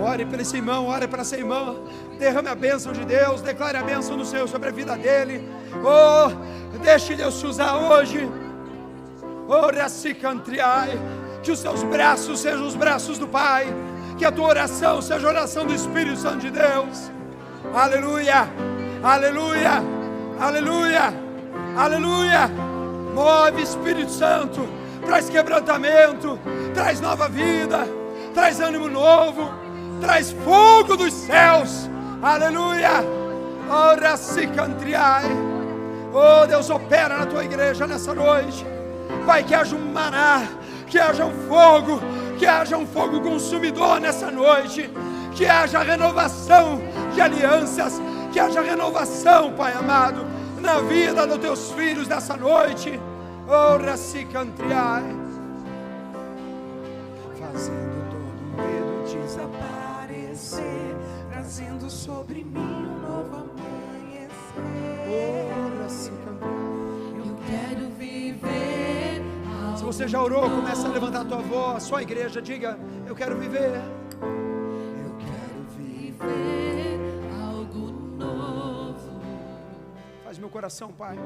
A: Ore para esse irmão, ore para essa irmã, derrame a bênção de Deus, declare a bênção do Senhor sobre a vida dele. Oh, deixe Deus te usar hoje. Ora se cantriai, que os seus braços sejam os braços do Pai, que a tua oração seja a oração do Espírito Santo de Deus. Aleluia, aleluia, aleluia, aleluia. Move, Espírito Santo, traz quebrantamento, traz nova vida, traz ânimo novo, traz fogo dos céus. Aleluia. Ora se cantriai. Oh Deus, opera na tua igreja nessa noite. Pai, que haja um maná, que haja um fogo, que haja um fogo consumidor nessa noite, que haja renovação de alianças, que haja renovação, Pai amado, na vida dos teus filhos nessa noite. Ora se cantriai. Fazendo todo medo desaparecer, trazendo sobre mim um novo amanhecer. Ora se cantriai.
B: Eu quero viver algo
A: você já orou, começa a levantar a tua voz. Sua igreja, diga: eu quero viver.
B: Eu quero viver algo novo.
A: Faz meu coração, Pai.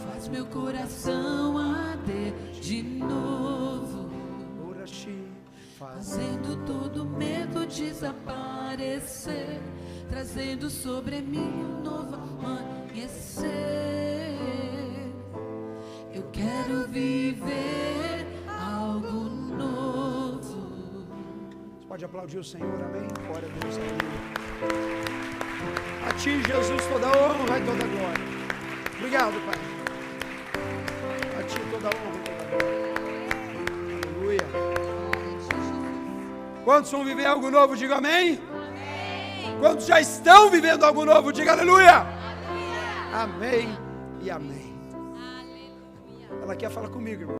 B: Faz meu coração arder de novo, fazendo todo medo desaparecer, trazendo sobre mim um novo amanhecer. Eu quero viver algo novo.
A: Você pode aplaudir o Senhor, amém? Glória a Deus, aleluia. A ti, Jesus, toda a honra e toda a glória. Obrigado, Pai. A ti toda a honra e toda a glória. Aleluia. Quantos vão viver algo novo, diga amém.
B: Amém.
A: Quantos já estão vivendo algo novo, diga aleluia. Amém e amém.
B: Aleluia.
A: Ela quer falar comigo, irmão.